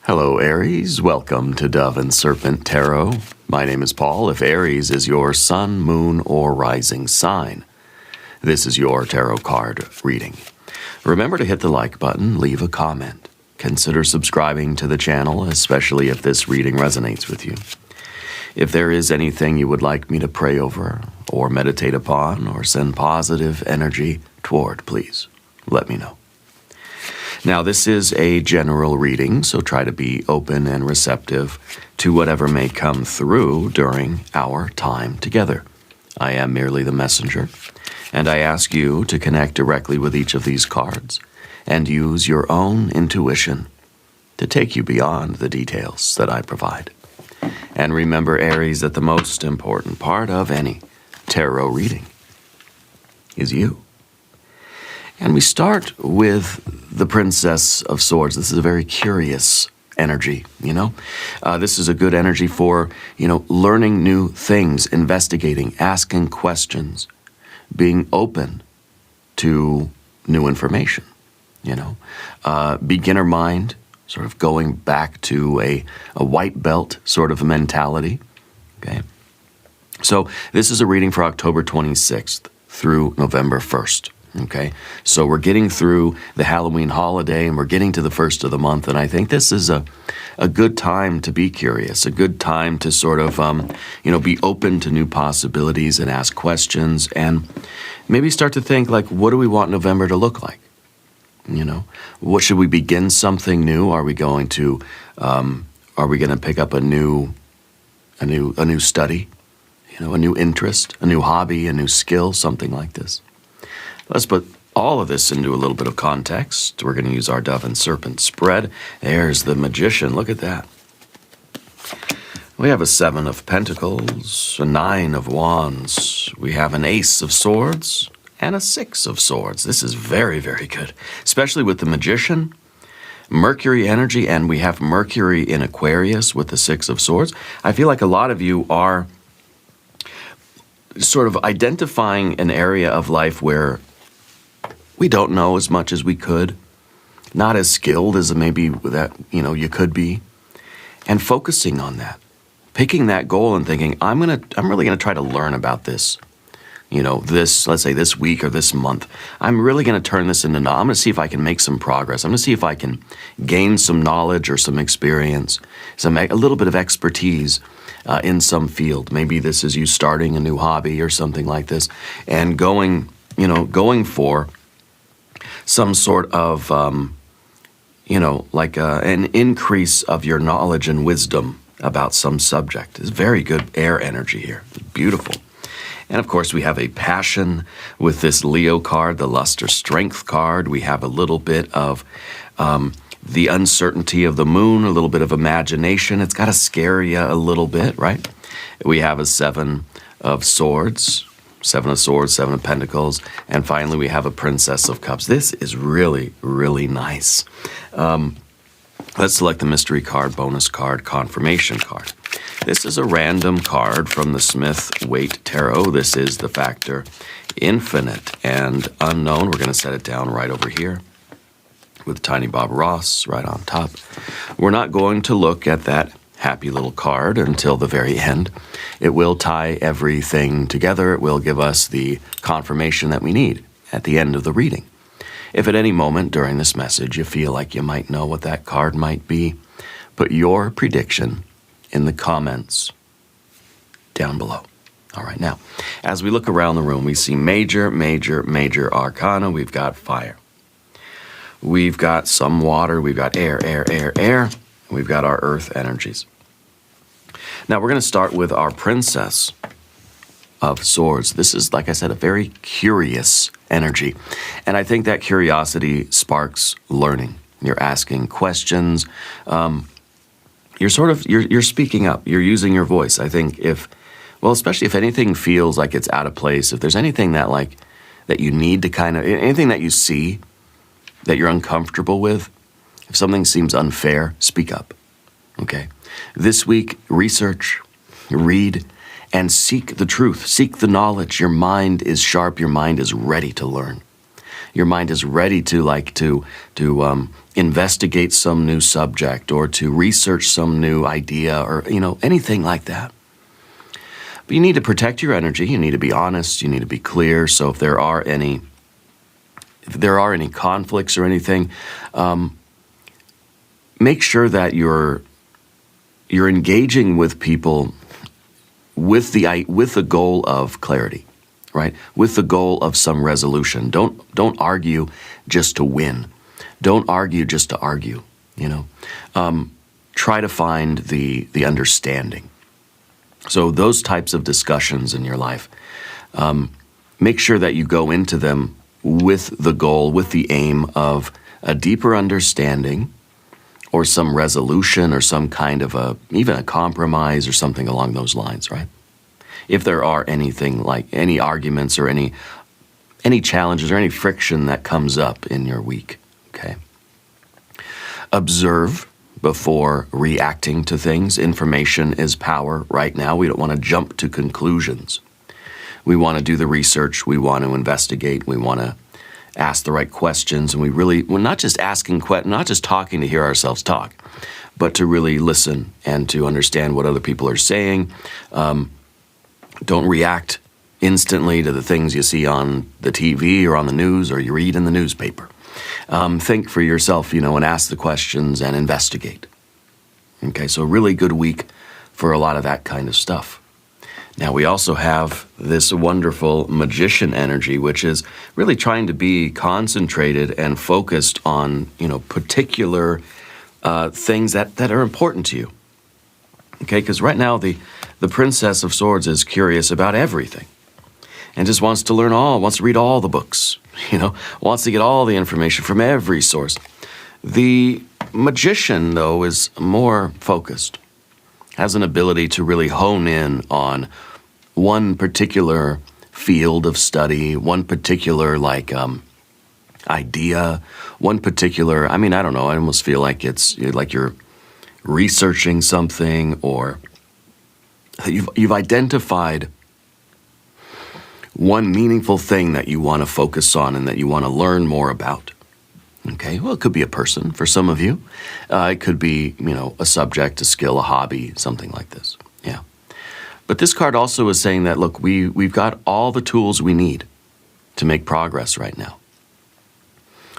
Hello, Aries. Welcome to Dove and Serpent Tarot. My name is Paul. If Aries is your sun, moon, or rising sign, this is your tarot card reading. Remember to hit the like button, leave a comment. Consider subscribing to the channel, especially if this reading resonates with you. If there is anything you would like me to pray over, or meditate upon, or send positive energy toward, please let me know. Now, this is a general reading, so try to be open and receptive to whatever may come through during our time together. I am merely the messenger, and I ask you to connect directly with each of these cards and use your own intuition to take you beyond the details that I provide. And remember, Aries, that the most important part of any tarot reading is you. And we start with the Princess of Swords. This is a very curious energy, This is a good energy for, learning new things, investigating, asking questions, being open to new information, Beginner mind, sort of going back to a white belt sort of mentality, okay? So this is a reading for October 26th through November 1st. Okay, so we're getting through the Halloween holiday and we're getting to the first of the month, and I think this is a good time to be curious, a good time to sort of, be open to new possibilities and ask questions and maybe start to think, like, what do we want November to look like? What should we begin something new? Are we going to pick up a new study, a new interest, a new hobby, a new skill, something like this? Let's put all of this into a little bit of context. We're going to use our Dove and Serpent spread. There's the Magician. Look at that. We have a 7 of Pentacles, a 9 of Wands. We have an Ace of Swords and a 6 of Swords. This is very, very good, especially with the Magician, Mercury energy, and we have Mercury in Aquarius with the 6 of Swords. I feel like a lot of you are sort of identifying an area of life where we don't know as much as we could, not as skilled as maybe that, you could be, and focusing on that, picking that goal and thinking, I'm really going to try to learn about this, let's say this week or this month. I'm really going to turn this into, I'm going to see if I can make some progress. I'm going to see if I can gain some knowledge or some experience, a little bit of expertise in some field. Maybe this is you starting a new hobby or something like this, and going for some sort of, an increase of your knowledge and wisdom about some subject. It's very good air energy here. Beautiful. And of course, we have a passion with this Leo card, the lust or strength card. We have a little bit of the uncertainty of the moon, a little bit of imagination. It's got to scare you a little bit, right? We have a 7 of Swords, 7 of Swords, 7 of Pentacles, and finally we have a Princess of Cups. This is really, really nice. Let's select the mystery card, bonus card, confirmation card. This is a random card from the Smith-Waite Tarot. This is the factor infinite and unknown. We're going to set it down right over here with Tiny Bob Ross right on top. We're not going to look at that happy little card until the very end. It will tie everything together. It will give us the confirmation that we need at the end of the reading. If at any moment during this message you feel like you might know what that card might be, put your prediction in the comments down below. All right, now, as we look around the room, we see major arcana. We've got fire. We've got some water. We've got air. We've got our earth energies. Now, we're going to start with our Princess of Swords. This is, like I said, a very curious energy. And I think that curiosity sparks learning. You're asking questions. You're speaking up. You're using your voice. I think especially if anything feels like it's out of place, if there's anything that you need to anything that you see that you're uncomfortable with, if something seems unfair, speak up, okay? This week, research, read, and seek the truth. Seek the knowledge. Your mind is sharp. Your mind is ready to learn. Your mind is ready to investigate some new subject or to research some new idea or, anything like that. But you need to protect your energy. You need to be honest. You need to be clear. So if there are any conflicts or anything, make sure that you're engaging with people with the goal of clarity, right? With the goal of some resolution. Don't argue just to win. Don't argue just to argue. Try to find the understanding. So those types of discussions in your life, make sure that you go into them with the goal, with the aim of a deeper understanding or some resolution or some kind of even a compromise or something along those lines, right? If there are anything like any arguments or any challenges or any friction that comes up in your week, okay? Observe before reacting to things. Information is power right now. We don't want to jump to conclusions. We want to do the research. We want to investigate. We want to ask the right questions. And we're not just not just talking to hear ourselves talk, but to really listen and to understand what other people are saying. Don't react instantly to the things you see on the TV or on the news or you read in the newspaper. Think for yourself, and ask the questions and investigate. Okay, so a really good week for a lot of that kind of stuff. Now, we also have this wonderful magician energy, which is really trying to be concentrated and focused on, particular things that are important to you. Okay, because right now the Princess of Swords is curious about everything and just wants to wants to read all the books, wants to get all the information from every source. The magician, though, is more focused, has an ability to really hone in on one particular field of study, one particular idea, one particular, I don't know, I almost feel like it's like you're researching something or you've identified one meaningful thing that you want to focus on and that you want to learn more about. Okay, well, it could be a person for some of you. It could be, a subject, a skill, a hobby, something like this. Yeah. But this card also is saying that, look, we've got all the tools we need to make progress right now.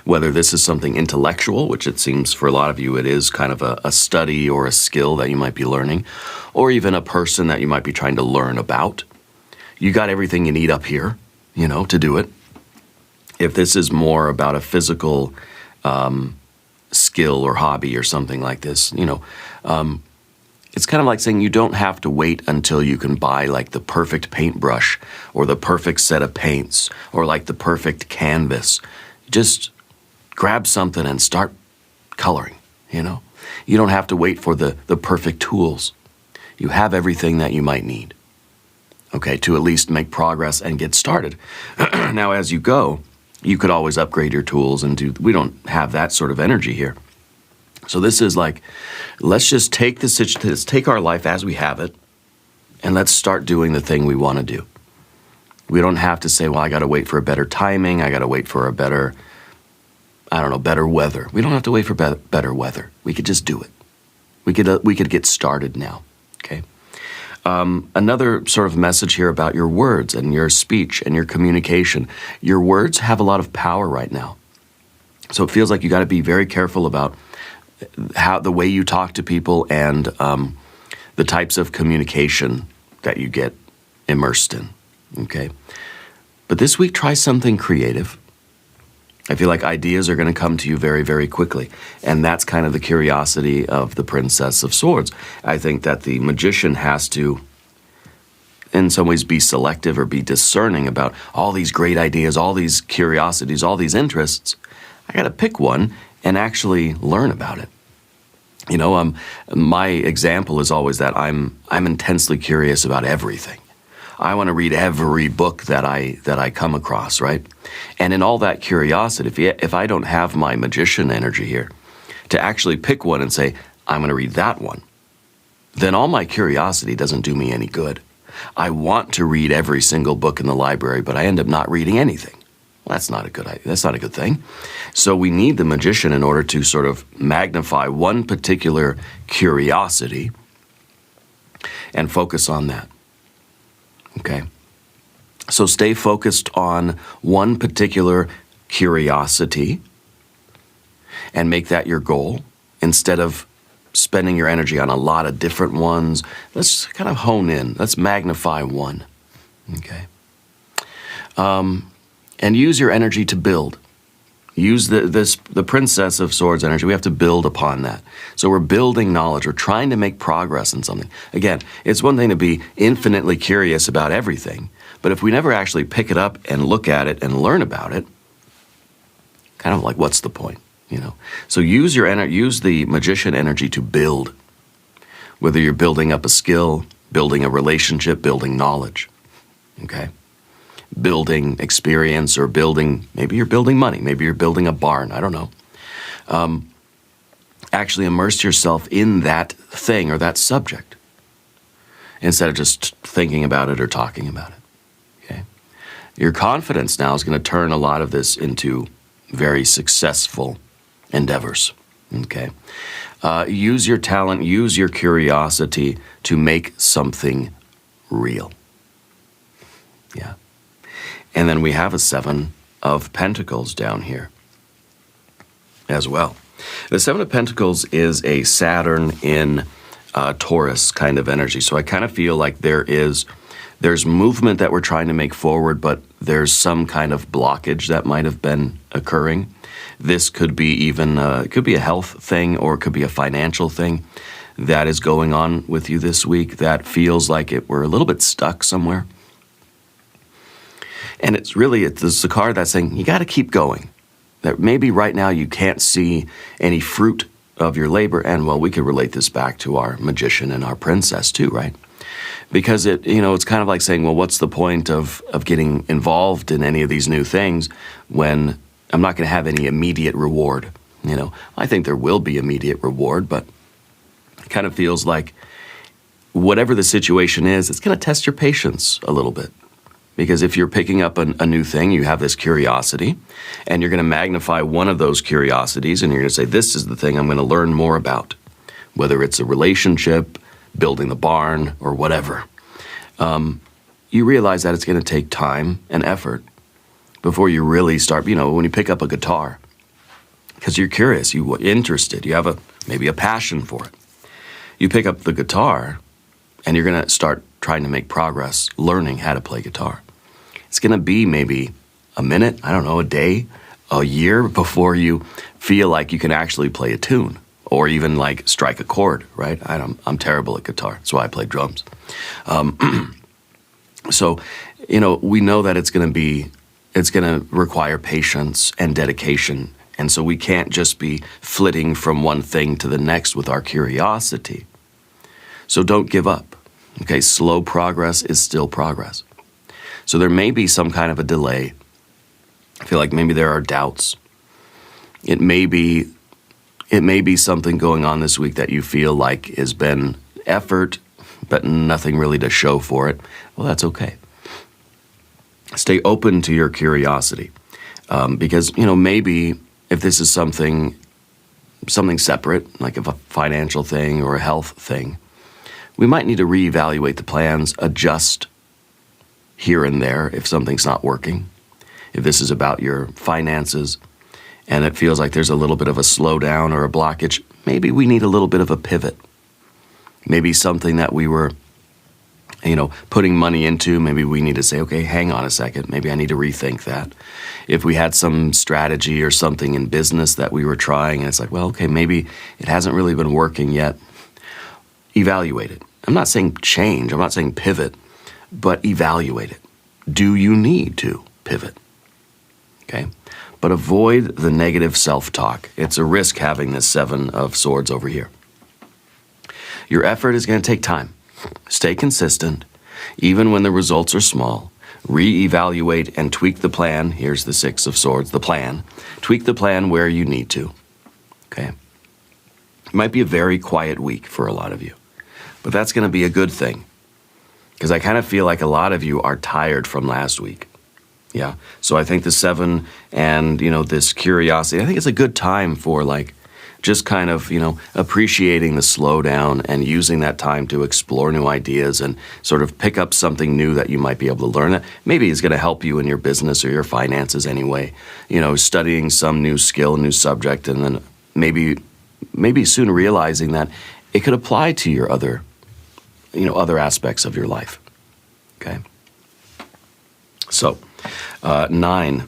Whether this is something intellectual, which it seems for a lot of you it is kind of a study or a skill that you might be learning, or even a person that you might be trying to learn about. You got everything you need up here, to do it. If this is more about a physical skill or hobby or something like this, it's kind of like saying you don't have to wait until you can buy like the perfect paintbrush or the perfect set of paints or like the perfect canvas. Just grab something and start coloring, You don't have to wait for the perfect tools. You have everything that you might need, okay, to at least make progress and get started. Now, as you go, you could always upgrade your tools and we don't have that sort of energy here. So this is like, let's just take our life as we have it and let's start doing the thing we want to do. We don't have to say, well, I got to wait for a better timing. I got to wait for a better weather. We don't have to wait for better weather. We could just do it. We could get started now, okay? Another sort of message here about your words and your speech and your communication. Your words have a lot of power right now. So it feels like you got to be very careful about the way you talk to people and the types of communication that you get immersed in, okay? But this week, try something creative. I feel like ideas are going to come to you very, very quickly. And that's kind of the curiosity of the Princess of Swords. I think that the magician has to, in some ways, be selective or be discerning about all these great ideas, all these curiosities, all these interests. I got to pick one and actually learn about it. My example is always that I'm intensely curious about everything. I want to read every book that I come across, right? And in all that curiosity, if I don't have my magician energy here to actually pick one and say, I'm going to read that one, then all my curiosity doesn't do me any good. I want to read every single book in the library, but I end up not reading anything. Well, that's not a good idea. That's not a good thing. So we need the magician in order to sort of magnify one particular curiosity and focus on that. Okay? So stay focused on one particular curiosity and make that your goal instead of spending your energy on a lot of different ones. Let's kind of hone in. Let's magnify one. Okay? And use your energy to build. Use the Princess of Swords energy. We have to build upon that. So we're building knowledge. We're trying to make progress in something. Again, it's one thing to be infinitely curious about everything, but if we never actually pick it up and look at it and learn about it, kind of like, what's the point? You know. So use the magician energy to build. Whether you're building up a skill, building a relationship, building knowledge. Okay? Building experience, or maybe you're building money, maybe you're building a barn, I don't know. Actually immerse yourself in that thing or that subject instead of just thinking about it or talking about it. Okay? Your confidence now is going to turn a lot of this into very successful endeavors. Okay? Use your talent, use your curiosity to make something real. Yeah. And then we have a 7 of Pentacles down here as well. The 7 of Pentacles is a Saturn in Taurus kind of energy. So I kind of feel like there's movement that we're trying to make forward, but there's some kind of blockage that might have been occurring. This could be even, it could be a health thing, or it could be a financial thing that is going on with you this week that feels like we're a little bit stuck somewhere. And it's the card that's saying, you got to keep going. That maybe right now you can't see any fruit of your labor. And well, we could relate this back to our magician and our princess too, right? Because it's kind of like saying, well, what's the point of getting involved in any of these new things when I'm not going to have any immediate reward? I think there will be immediate reward, but it kind of feels like whatever the situation is, it's going to test your patience a little bit. Because if you're picking up a new thing, you have this curiosity, and you're going to magnify one of those curiosities, and you're going to say, this is the thing I'm going to learn more about, whether it's a relationship, building the barn, or whatever. You realize that it's going to take time and effort before you really start, when you pick up a guitar, because you're curious, you're interested, you have maybe a passion for it. You pick up the guitar, and you're going to start trying to make progress learning how to play guitar. It's going to be maybe a minute, I don't know, a day, a year before you feel like you can actually play a tune or even like strike a chord, right? I'm terrible at guitar. That's why I play drums. So, we know that it's going to require patience and dedication. And so we can't just be flitting from one thing to the next with our curiosity. So don't give up. Okay, slow progress is still progress. So there may be some kind of a delay. I feel like maybe there are doubts. It may be something going on this week that you feel like has been effort, but nothing really to show for it. Well, that's okay. Stay open to your curiosity. Because, maybe if this is something separate, like a financial thing or a health thing, we might need to reevaluate the plans, adjust here and there if something's not working. If this is about your finances and it feels like there's a little bit of a slowdown or a blockage, maybe we need a little bit of a pivot. Maybe something that we were, putting money into, maybe we need to say, okay, hang on a second. Maybe I need to rethink that. If we had some strategy or something in business that we were trying and it's like, well, okay, maybe it hasn't really been working yet. Evaluate it. I'm not saying change. I'm not saying pivot, but evaluate it. Do you need to pivot? Okay? But avoid the negative self-talk. It's a risk having this 7 of Swords over here. Your effort is going to take time. Stay consistent, even when the results are small. Reevaluate and tweak the plan. Here's the 6 of Swords, the plan. Tweak the plan where you need to. Okay? It might be a very quiet week for a lot of you. But that's going to be a good thing, because I kind of feel like a lot of you are tired from last week. Yeah. So I think the 7 and, this curiosity, I think it's a good time for just kind of, appreciating the slowdown and using that time to explore new ideas and sort of pick up something new that you might be able to learn that maybe is going to help you in your business or your finances anyway. Studying some new skill, new subject, and then maybe soon realizing that it could apply to your other aspects of your life. Okay. So, 9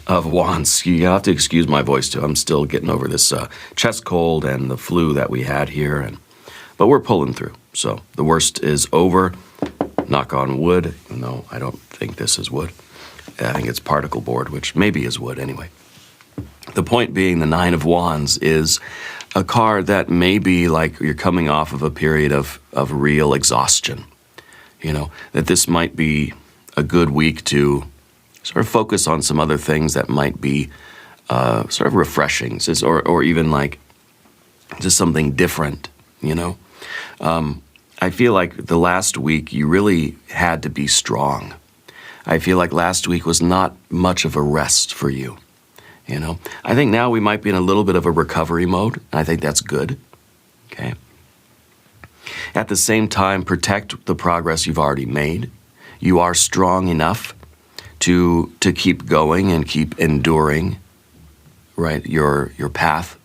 of Wands. You have to excuse my voice too. I'm still getting over this chest cold and the flu that we had here, but we're pulling through. So the worst is over. Knock on wood. No, I don't think this is wood. I think it's particle board, which maybe is wood anyway. The point being, the 9 of Wands is a card that may be like you're coming off of a period of real exhaustion. That this might be a good week to sort of focus on some other things that might be sort of refreshing, or even like just something different, I feel like the last week you really had to be strong. I feel like last week was not much of a rest for you, I think now we might be in a little bit of a recovery mode. I think that's good, okay? At the same time, protect the progress you've already made. You are strong enough to keep going and keep enduring, right? Your path,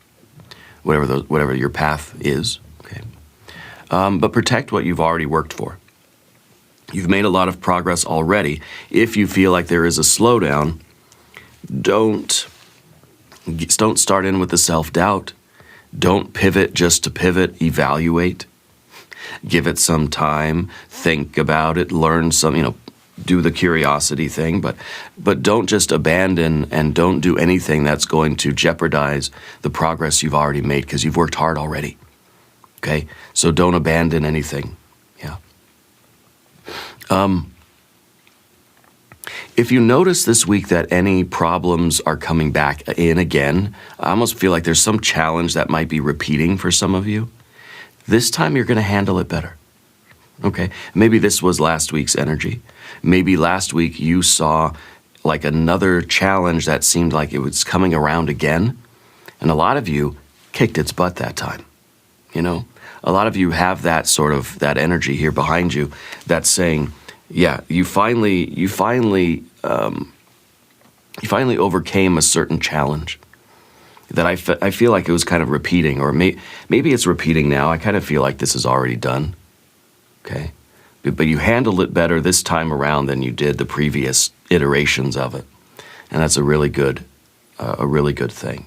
whatever your path is. Okay, but protect what you've already worked for. You've made a lot of progress already. If you feel like there is a slowdown, don't start in with the self-doubt. Don't pivot just to pivot. Evaluate. Give it some time. Think about it. Learn some. Do the curiosity thing, but don't just abandon and don't do anything that's going to jeopardize the progress you've already made, because you've worked hard already. Okay? So don't abandon anything. Yeah. If you notice this week that any problems are coming back in again, I almost feel like there's some challenge that might be repeating for some of you. This time you're going to handle it better. Okay, maybe this was last week's energy. Maybe last week you saw like another challenge that seemed like it was coming around again. And a lot of you kicked its butt that time. A lot of you have that sort of, that energy here behind you that's saying, yeah, you finally overcame a certain challenge that I feel like it was kind of repeating, or maybe it's repeating now. I kind of feel like this is already done. Okay, but you handled it better this time around than you did the previous iterations of it, and that's a really good thing.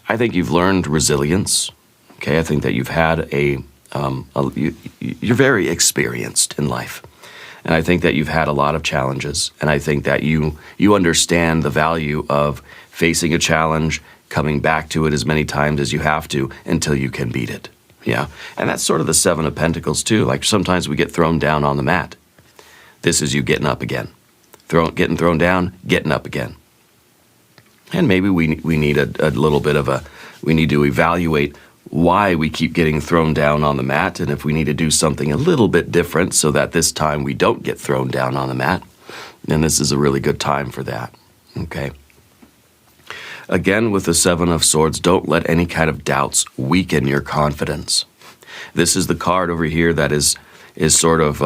I think you've learned resilience. Okay, I think that you've had you're very experienced in life, and I think that you've had a lot of challenges, and I think that you understand the value of facing a challenge, coming back to it as many times as you have to until you can beat it. Yeah, and that's sort of the 7 of Pentacles too. Like sometimes we get thrown down on the mat. This is you getting up again. Getting thrown down, getting up again. And maybe we need a little bit of we need to evaluate why we keep getting thrown down on the mat, and if we need to do something a little bit different so that this time we don't get thrown down on the mat, then this is a really good time for that. Okay. Again, with the 7 of Swords, don't let any kind of doubts weaken your confidence. This is the card over here that is sort of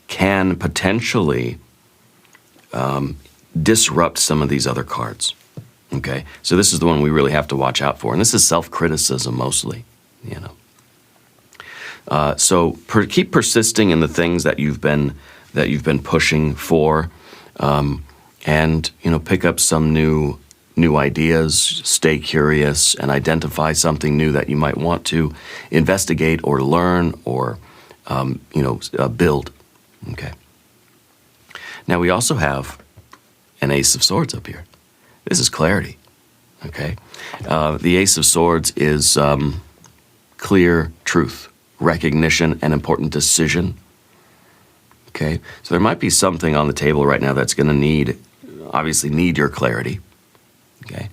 can potentially disrupt some of these other cards. Okay, so this is the one we really have to watch out for, and this is self-criticism mostly. So keep persisting in the things that you've been pushing for, and pick up some new ideas, stay curious, and identify something new that you might want to investigate or learn or, build. Okay. Now we also have an Ace of Swords up here. This is clarity. Okay. The Ace of Swords is clear truth, recognition, and important decision. Okay. So there might be something on the table right now that's going to obviously need your clarity. Okay.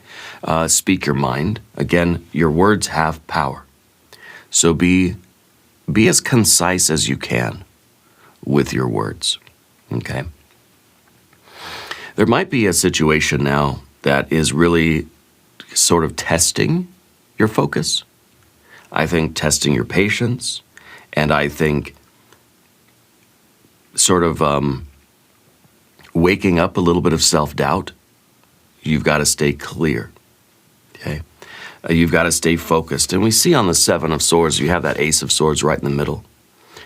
Speak your mind. Again, your words have power. So be as concise as you can with your words. Okay. There might be a situation now that is really sort of testing your focus. I think testing your patience, and I think sort of waking up a little bit of self-doubt. You've got to stay clear, okay? You've got to stay focused. And we see on the Seven of Swords, you have that Ace of Swords right in the middle.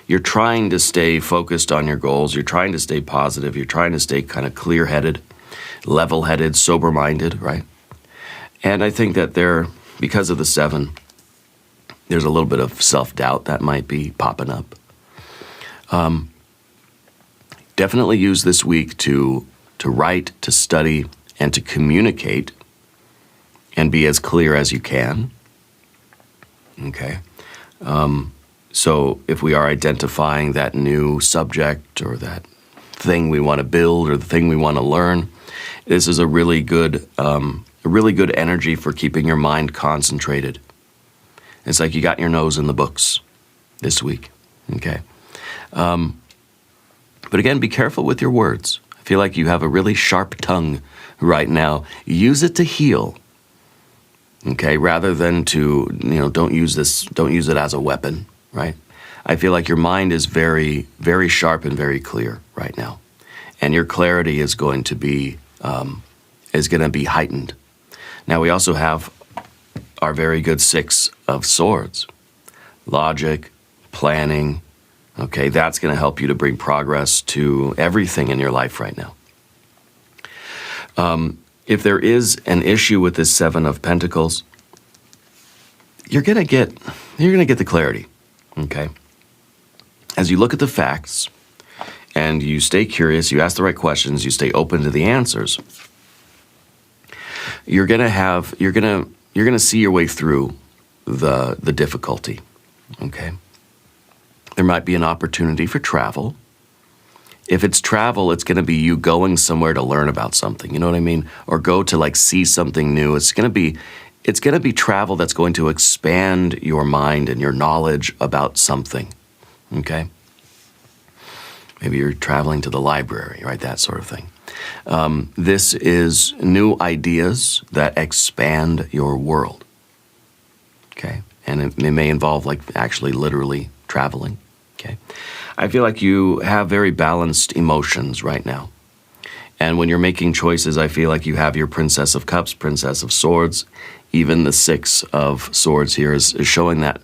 You're trying to stay focused on your goals. You're trying to stay positive. You're trying to stay kind of clear-headed, level-headed, sober-minded, right? And I think that because of the Seven, there's a little bit of self-doubt that might be popping up. Definitely use this week to write, to study, and to communicate and be as clear as you can. Okay? So if we are identifying that new subject or that thing we want to build or the thing we want to learn, this is a really good energy for keeping your mind concentrated. It's like you got your nose in the books this week, okay? But again, be careful with your words. I feel like you have a really sharp tongue right now. Use it to heal, okay? Rather than to, don't use it as a weapon, right? I feel like your mind is very, very sharp and very clear right now. And your clarity is going to be heightened. Now we also have our very good Six of Swords. Logic, planning, okay, that's going to help you to bring progress to everything in your life right now. If there is an issue with this Seven of Pentacles, you're going to get the clarity, okay? As you look at the facts and you stay curious, you ask the right questions, you stay open to the answers, you're going to see your way through the difficulty, okay? There might be an opportunity for travel. If it's travel, it's going to be you going somewhere to learn about something, you know what I mean? Or go to see something new. It's going to be travel that's going to expand your mind and your knowledge about something, okay? Maybe you're traveling to the library, right? That sort of thing. This is new ideas that expand your world, okay? And it may involve actually literally traveling, okay? I feel like you have very balanced emotions right now. And when you're making choices, I feel like you have your Princess of Cups, Princess of Swords. Even the Six of Swords here is showing that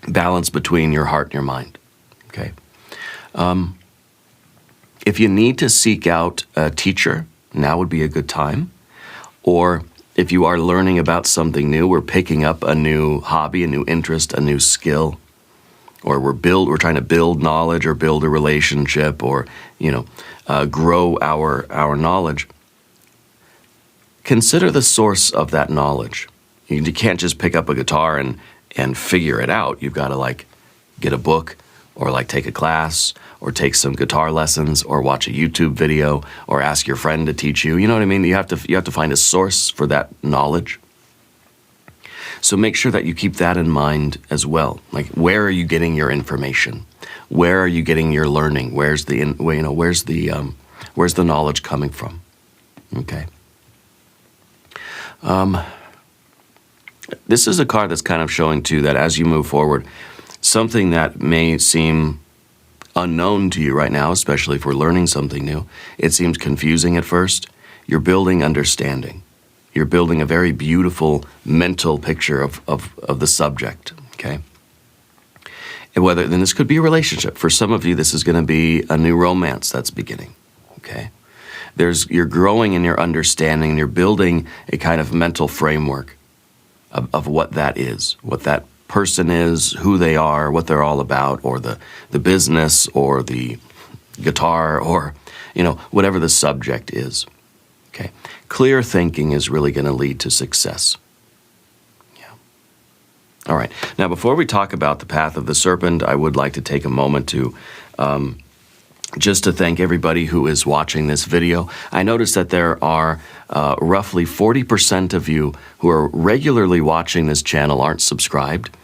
balance between your heart and your mind, okay? If you need to seek out a teacher, now would be a good time. Or if you are learning about something new, or picking up a new hobby, a new interest, a new skill, or we're trying to build knowledge or build a relationship or, grow our knowledge, consider the source of that knowledge. You can't just pick up a guitar and figure it out. You've got to get a book or take a class or take some guitar lessons or watch a YouTube video or ask your friend to teach you. You know what I mean? You have to find a source for that knowledge. So make sure that you keep that in mind as well. Where are you getting your information? Where are you getting your learning? Where's the knowledge coming from? Okay. This is a card that's kind of showing too that as you move forward, something that may seem unknown to you right now, especially if we're learning something new, it seems confusing at first. You're building understanding. You're building a very beautiful mental picture of the subject, okay? And then this could be a relationship. For some of you, this is going to be a new romance that's beginning, okay? You're growing in your understanding, and you're building a kind of mental framework of what that is, what that person is, who they are, what they're all about, or the business, or the guitar, or, whatever the subject is. Okay. Clear thinking is really going to lead to success. Yeah. All right. Now, before we talk about the path of the serpent, I would like to take a moment to just to thank everybody who is watching this video. I noticed that there are roughly 40% of you who are regularly watching this channel aren't subscribed.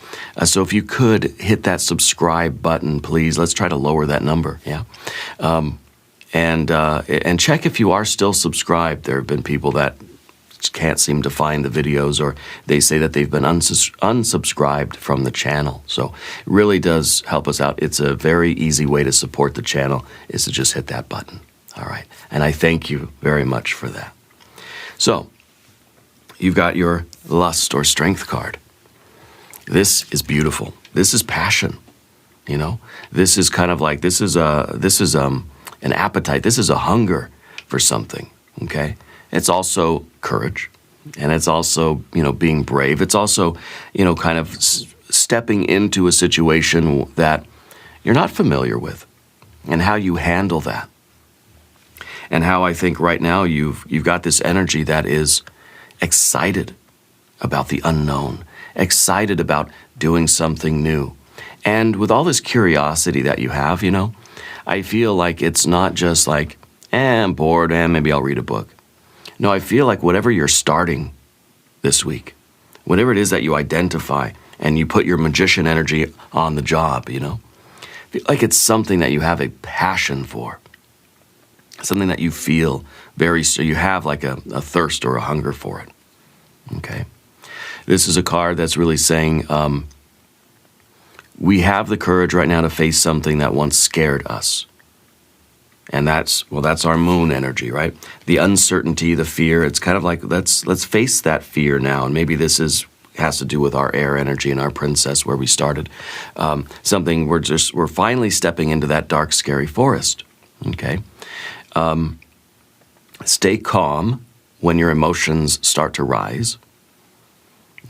So if you could hit that subscribe button, please. Let's try to lower that number. Yeah. And check if you are still subscribed. There have been people that can't seem to find the videos, or they say that they've been unsubscribed from the channel. So it really does help us out. It's a very easy way to support the channel, is to just hit that button. All right. And I thank you very much for that. So you've got your lust or strength card. This is beautiful. This is passion. You know, this is kind of like, this is an appetite. This is a hunger for something. Okay. It's also courage, and it's also, you know, being brave. It's also, you know, kind of stepping into a situation that you're not familiar with, and how you handle that. And how I think right now you've got this energy that is excited about the unknown, excited about doing something new. And with all this curiosity that you have, you know, I feel like it's not just like, I'm bored, maybe I'll read a book. No, I feel like whatever you're starting this week, whatever it is that you identify and you put your magician energy on the job, you know, I feel like it's something that you have a passion for, something that you feel so you have like a thirst or a hunger for it. Okay. This is a card that's really saying, we have the courage right now to face something that once scared us. And that's our moon energy, right? The uncertainty, the fear, it's kind of like, let's face that fear now. And maybe this has to do with our air energy and our princess where we started. Something we're finally stepping into that dark, scary forest, okay? Stay calm when your emotions start to rise.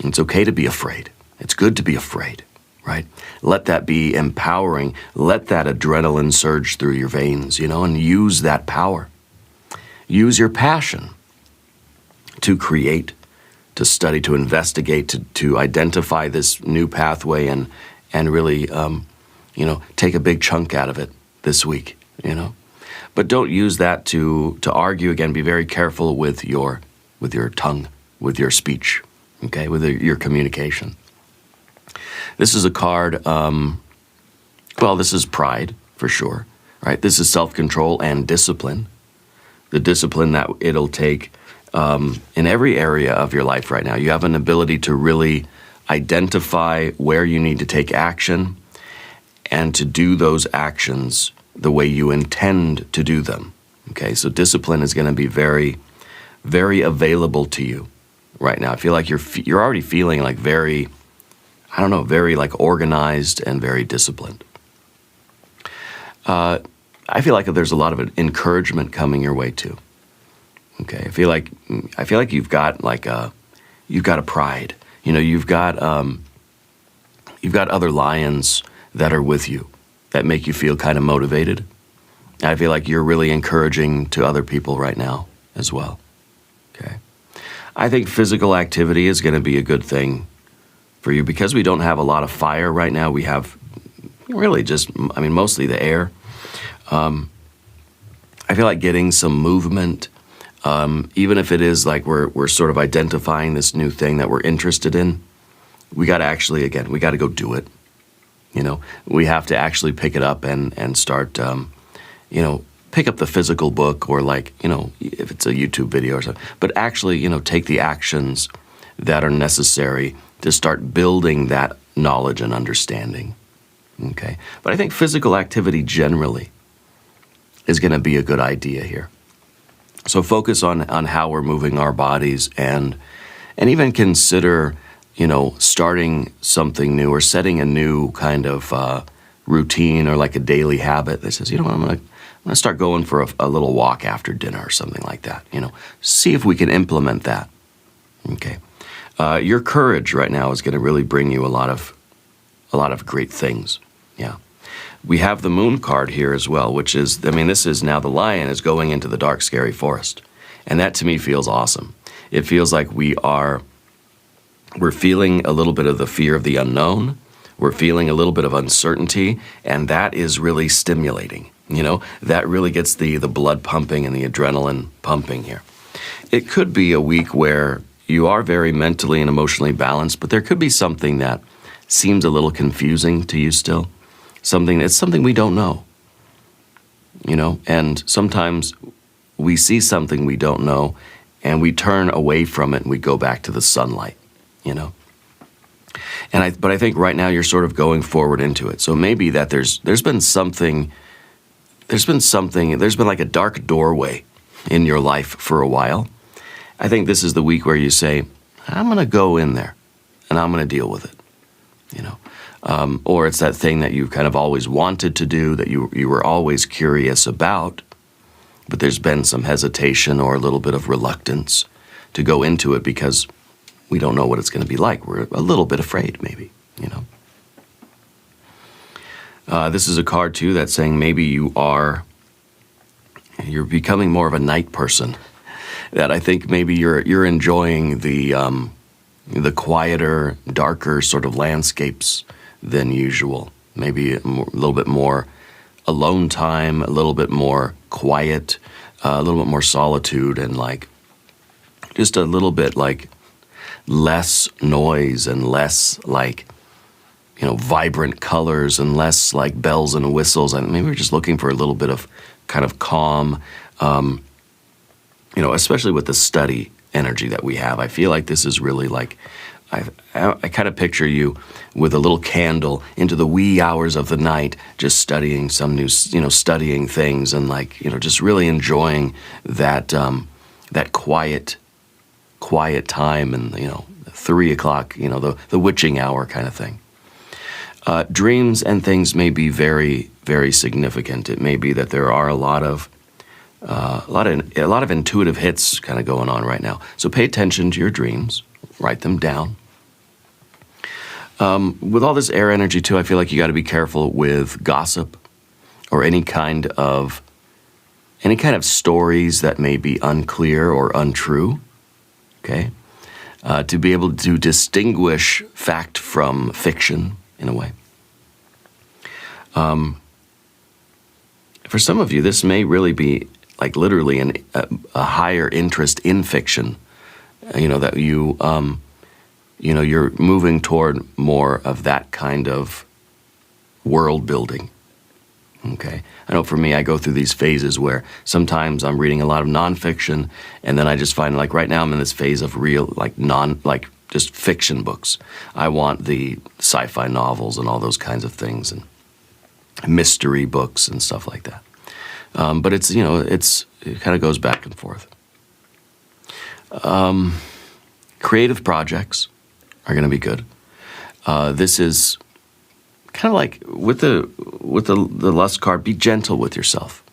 It's okay to be afraid. It's good to be afraid. Right? Let that be empowering. Let that adrenaline surge through your veins, you know, and use that power. Use your passion to create, to study, to investigate, to identify this new pathway and really, you know, take a big chunk out of it this week, you know. But don't use that to argue. Again, be very careful with your tongue, with your speech, okay, with your communication. This is a card, well, this is pride, for sure, right? This is self-control and discipline. The discipline that it'll take in every area of your life right now. You have an ability to really identify where you need to take action and to do those actions the way you intend to do them, okay? So discipline is going to be very, very available to you right now. I feel like you're already feeling like very like organized and very disciplined. I feel like there's a lot of encouragement coming your way too. Okay, I feel like you've got a pride. You know, you've got other lions that are with you that make you feel kind of motivated. I feel like you're really encouraging to other people right now as well. Okay, I think physical activity is going to be a good thing for you, because we don't have a lot of fire right now. We have really mostly the air. I feel like getting some movement, even if it is like we're sort of identifying this new thing that we're interested in, we got to go do it. You know, we have to actually pick it up and start, pick up the physical book, or like, you know, if it's a YouTube video or something, but actually, you know, take the actions that are necessary to start building that knowledge and understanding, okay? But I think physical activity generally is going to be a good idea here. So focus on how we're moving our bodies, and even consider, you know, starting something new or setting a new kind of routine or like a daily habit that says, you know what, I'm going to start going for a little walk after dinner or something like that, you know. See if we can implement that, okay? Your courage right now is going to really bring you a lot of great things. Yeah. We have the moon card here as well, which is, this is now the lion is going into the dark, scary forest. And that to me feels awesome. It feels like we're feeling a little bit of the fear of the unknown. We're feeling a little bit of uncertainty, and that is really stimulating. You know, that really gets the blood pumping and the adrenaline pumping here. It could be a week where you are very mentally and emotionally balanced, but there could be something that seems a little confusing to you still. Something we don't know. and sometimes we see something we don't know, and we turn away from it and we go back to the sunlight, But I think right now you're sort of going forward into it. So maybe that there's been like a dark doorway in your life for a while. I think this is the week where you say, I'm going to go in there and I'm going to deal with it, or it's that thing that you kind of always wanted to do, that you were always curious about, but there's been some hesitation or a little bit of reluctance to go into it because we don't know what it's going to be like. We're a little bit afraid, maybe, This is a card, too, that's saying maybe you're becoming more of a night person. That I think maybe you're enjoying the quieter, darker sort of landscapes than usual. Maybe a little bit more alone time, a little bit more quiet, a little bit more solitude, and just a little bit less noise and less vibrant colors and less bells and whistles. And maybe we're just looking for a little bit of kind of calm, especially with the study energy that we have. I feel like this is really I kind of picture you with a little candle into the wee hours of the night, just studying some new, studying things and just really enjoying that quiet time and 3 o'clock, the witching hour kind of thing. Dreams and things may be very, very significant. It may be that there are a lot of intuitive hits kind of going on right now. So pay attention to your dreams, write them down. With all this air energy too, I feel like you got to be careful with gossip or any kind of stories that may be unclear or untrue. Okay, to be able to distinguish fact from fiction in a way. For some of you, this may really be literally a higher interest in fiction. That you're moving toward more of that kind of world building. Okay. I know for me, I go through these phases where sometimes I'm reading a lot of nonfiction, and then I just find right now I'm in this phase of real just fiction books. I want the sci-fi novels and all those kinds of things, and mystery books and stuff like that. But it kind of goes back and forth. Creative projects are going to be good. This is kind of with the lust card. Be gentle with yourself.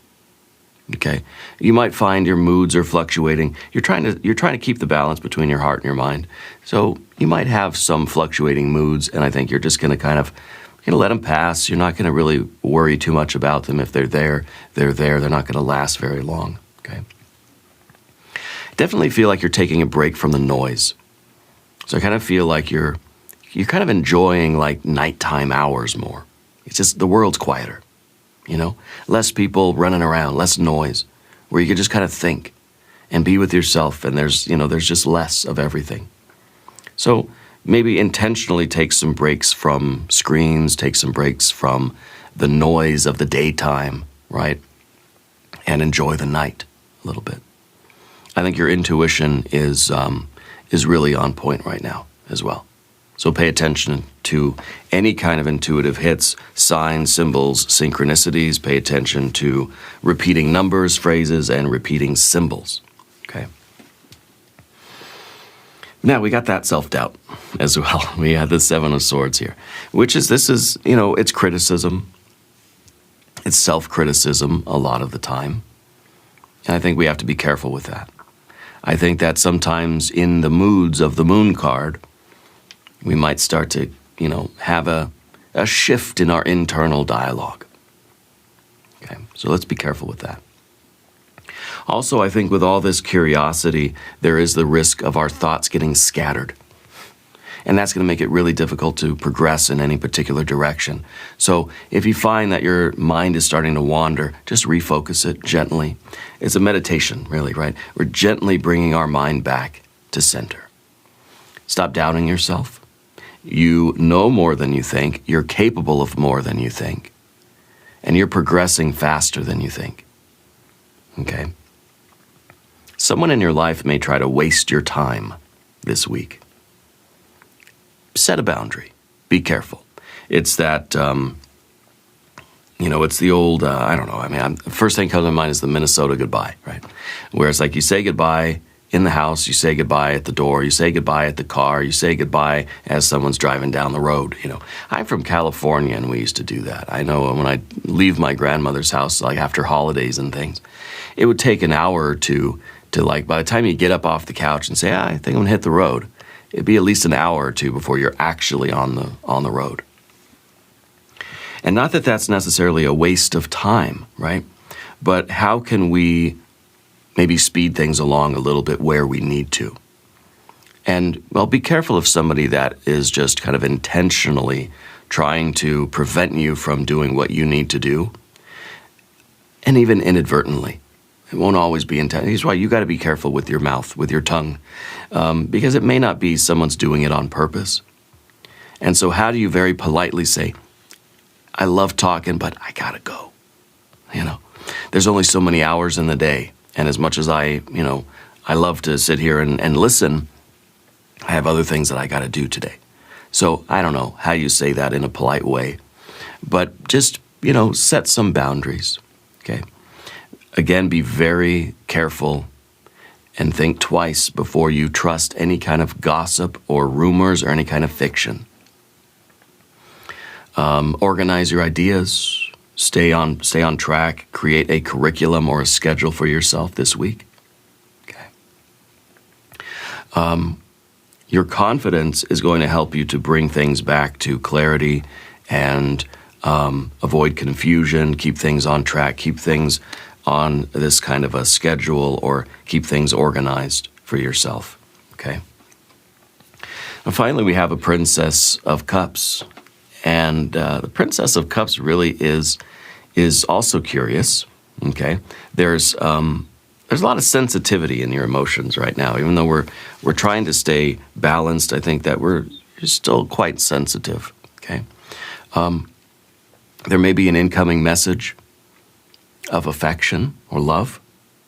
Okay, you might find your moods are fluctuating. You're trying to keep the balance between your heart and your mind. So you might have some fluctuating moods, and I think you're just going to kind of let them pass. You're not going to really worry too much about them. If they're there, they're there. They're not going to last very long. Okay. Definitely feel like you're taking a break from the noise. So I kind of feel like you're kind of enjoying nighttime hours more. It's just the world's quieter, less people running around, less noise, where you can just kind of think and be with yourself, and there's just less of everything. So maybe intentionally take some breaks from screens, take some breaks from the noise of the daytime, right? And enjoy the night a little bit. I think your intuition is really on point right now as well. So pay attention to any kind of intuitive hits, signs, symbols, synchronicities. Pay attention to repeating numbers, phrases, and repeating symbols. Okay. Now, we got that self-doubt as well. We had the Seven of Swords here, it's criticism. It's self-criticism a lot of the time. And I think we have to be careful with that. I think that sometimes in the moods of the Moon card, we might start to, have a shift in our internal dialogue. Okay, so let's be careful with that. Also, I think with all this curiosity, there is the risk of our thoughts getting scattered. And that's going to make it really difficult to progress in any particular direction. So if you find that your mind is starting to wander, just refocus it gently. It's a meditation, really, right? We're gently bringing our mind back to center. Stop doubting yourself. You know more than you think. You're capable of more than you think. and you're progressing faster than you think. Okay? Someone in your life may try to waste your time this week. Set a boundary. Be careful. It's that, it's the old, I don't know, I mean, the first thing that comes to mind is the Minnesota goodbye, right? Where it's like you say goodbye in the house, you say goodbye at the door, you say goodbye at the car, you say goodbye as someone's driving down the road, I'm from California, and we used to do that. I know when I leave my grandmother's house, like after holidays and things, it would take an hour or two to, like, by the time you get up off the couch and say, I think I'm gonna hit the road, it'd be at least an hour or two before you're actually on the road. And not that that's necessarily a waste of time, right? But how can we maybe speed things along a little bit where we need to? And, well, be careful of somebody that is just kind of intentionally trying to prevent you from doing what you need to do, and even inadvertently. It won't always be intentional. That's why you got to be careful with your mouth, with your tongue, because it may not be someone's doing it on purpose. And so how do you very politely say, I love talking, but I got to go? There's only so many hours in the day. And as much as I love to sit here and listen, I have other things that I got to do today. So I don't know how you say that in a polite way, but just, set some boundaries, okay? Again, be very careful and think twice before you trust any kind of gossip or rumors or any kind of fiction. Organize your ideas. Stay on track. Create a curriculum or a schedule for yourself this week. Okay. Your confidence is going to help you to bring things back to clarity and avoid confusion, keep things on track, keep things on this kind of a schedule, or keep things organized for yourself. Okay. And finally, we have a Princess of Cups. And the Princess of Cups really is also curious, okay? There's a lot of sensitivity in your emotions right now. Even though we're trying to stay balanced, I think that we're still quite sensitive, okay? There may be an incoming message of affection or love,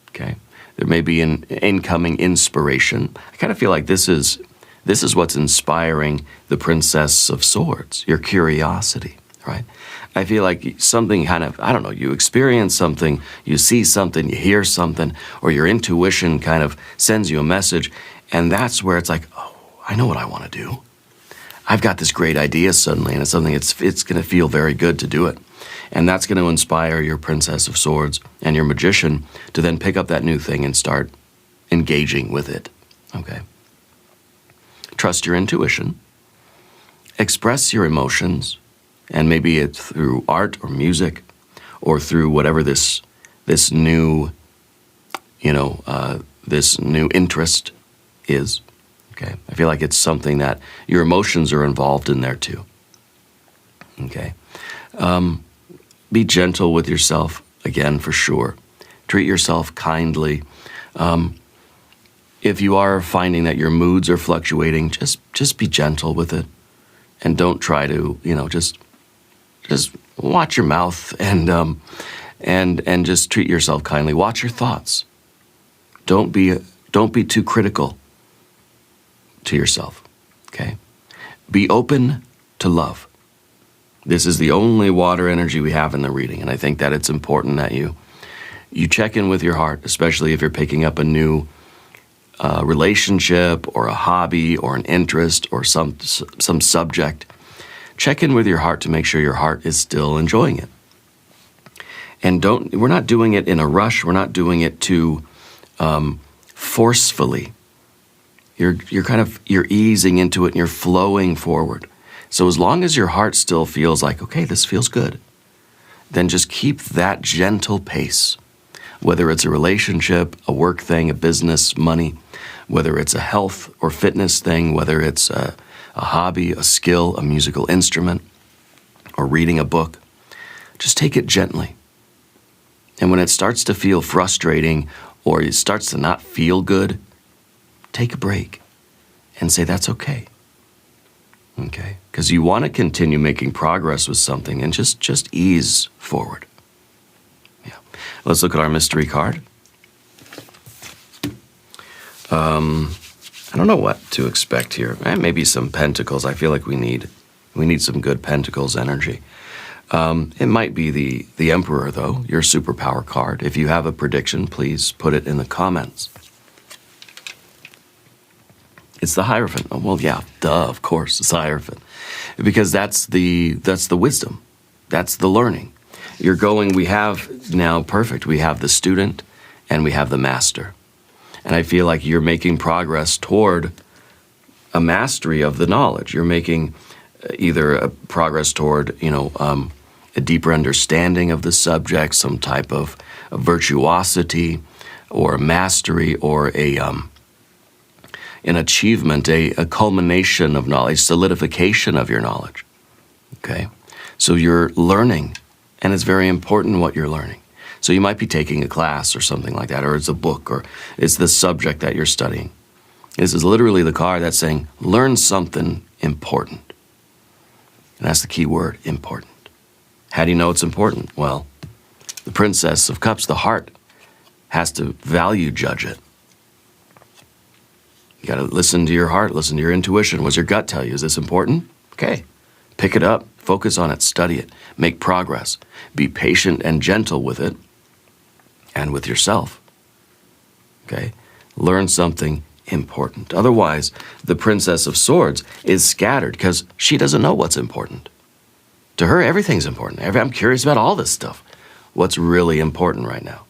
okay? There may be an incoming inspiration. I kind of feel like this is what's inspiring the Princess of Swords, your curiosity, right? I feel like something kind of, I don't know, you experience something, you see something, you hear something, or your intuition kind of sends you a message, and that's where it's like, oh, I know what I want to do. I've got this great idea suddenly, and it's something it's going to feel very good to do it. And that's going to inspire your Princess of Swords and your Magician to then pick up that new thing and start engaging with it, okay? Trust your intuition, express your emotions, and maybe it's through art or music or through whatever this new interest is, okay? I feel like it's something that your emotions are involved in there too, okay? Be gentle with yourself, again, for sure. Treat yourself kindly. If you are finding that your moods are fluctuating, just be gentle with it, and don't try to, just watch your mouth and just treat yourself kindly. Watch your thoughts. Don't be too critical to yourself. Okay, be open to love. This is the only water energy we have in the reading, and I think that it's important that you check in with your heart, especially if you're picking up a new relationship or a hobby or an interest or some subject. Check in with your heart to make sure your heart is still enjoying it. And we're not doing it in a rush. We're not doing it too forcefully. You're easing into it and you're flowing forward. So as long as your heart still feels like, okay, this feels good, then just keep that gentle pace. Whether it's a relationship, a work thing, a business, money, whether it's a health or fitness thing, whether it's a hobby, a skill, a musical instrument, or reading a book, just take it gently. And when it starts to feel frustrating or it starts to not feel good, take a break and say, that's okay. Okay? Because you want to continue making progress with something and just ease forward. Yeah. Let's look at our mystery card. I don't know what to expect here. Maybe some pentacles. I feel like we need some good pentacles energy. It might be the Emperor, though, your superpower card. If you have a prediction, please put it in the comments. It's the Hierophant. Oh, well, yeah, duh, of course, it's the Hierophant. Because that's the wisdom. That's the learning. We have now, perfect, we have the student and we have the master. And I feel like you're making progress toward a mastery of the knowledge. You're making either a progress toward, a deeper understanding of the subject, some type of virtuosity or mastery or an achievement, a culmination of knowledge, solidification of your knowledge. Okay? So you're learning, and it's very important what you're learning. So you might be taking a class or something like that, or it's a book, or it's the subject that you're studying. This is literally the card that's saying, learn something important. And that's the key word, important. How do you know it's important? Well, the Princess of Cups, the heart, has to value judge it. You got to listen to your heart, listen to your intuition. What's your gut tell you? Is this important? Okay. Pick it up, focus on it, study it, make progress. Be patient and gentle with it and with yourself. Okay? Learn something important. Otherwise, the Princess of Swords is scattered because she doesn't know what's important. To her, everything's important. I'm curious about all this stuff. What's really important right now?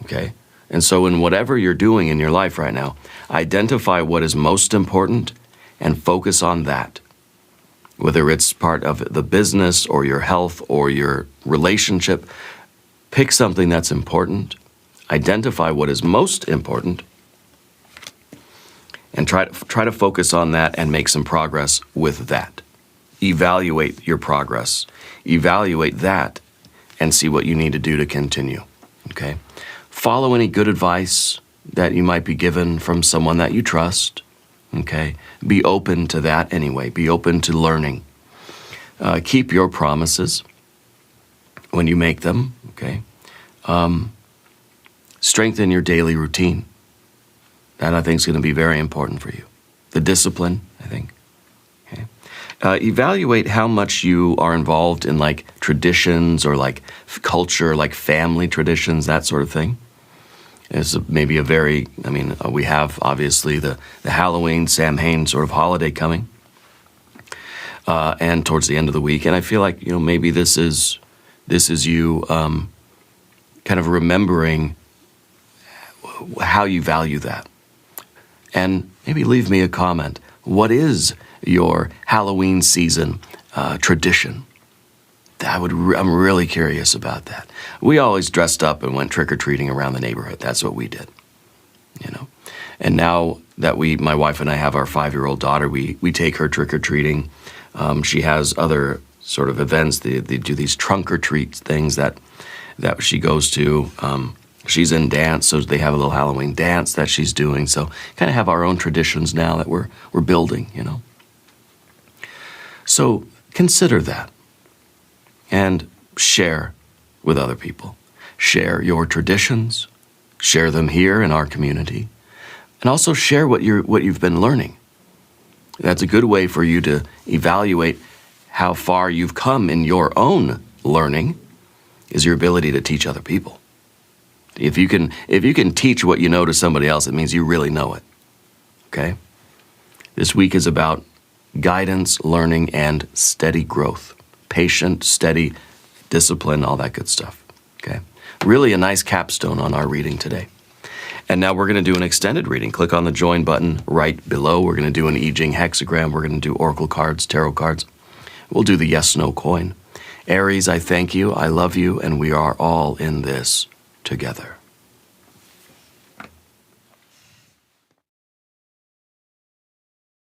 Okay? And so in whatever you're doing in your life right now, identify what is most important and focus on that. Whether it's part of the business or your health or your relationship, pick something that's important, identify what is most important, and try to focus on that and make some progress with that. Evaluate your progress. Evaluate that and see what you need to do to continue. Okay? Follow any good advice that you might be given from someone that you trust. Okay? Be open to that anyway. Be open to learning. Keep your promises when you make them. Okay? Strengthen your daily routine. That, I think, is going to be very important for you. The discipline, I think. Okay? Evaluate how much you are involved in, like, traditions or, like, culture, like family traditions, that sort of thing. It's maybe a very, we have, obviously, the Halloween, Samhain sort of holiday coming. And towards the end of the week. And I feel like, maybe this is you kind of remembering how you value that. And maybe leave me a comment. What is your Halloween season tradition? I'm really curious about that. We always dressed up and went trick-or-treating around the neighborhood. That's what we did, And now that my wife and I have our 5-year-old daughter, we take her trick-or-treating. She has other sort of events. They do these trunk-or-treat things that she goes to. She's in dance, so they have a little Halloween dance that she's doing. So kind of have our own traditions now that we're building, So consider that and share with other people. Share your traditions. Share them here in our community. And also share what you've been learning. That's a good way for you to evaluate how far you've come in your own learning, is your ability to teach other people. If you can teach what you know to somebody else, it means you really know it. Okay? This week is about guidance, learning, and steady growth. Patient, steady, discipline, all that good stuff. Okay? Really a nice capstone on our reading today. And now we're going to do an extended reading. Click on the join button right below. We're going to do an I Ching hexagram. We're going to do oracle cards, tarot cards. We'll do the yes/no coin. Aries, I thank you, I love you, and we are all in this together.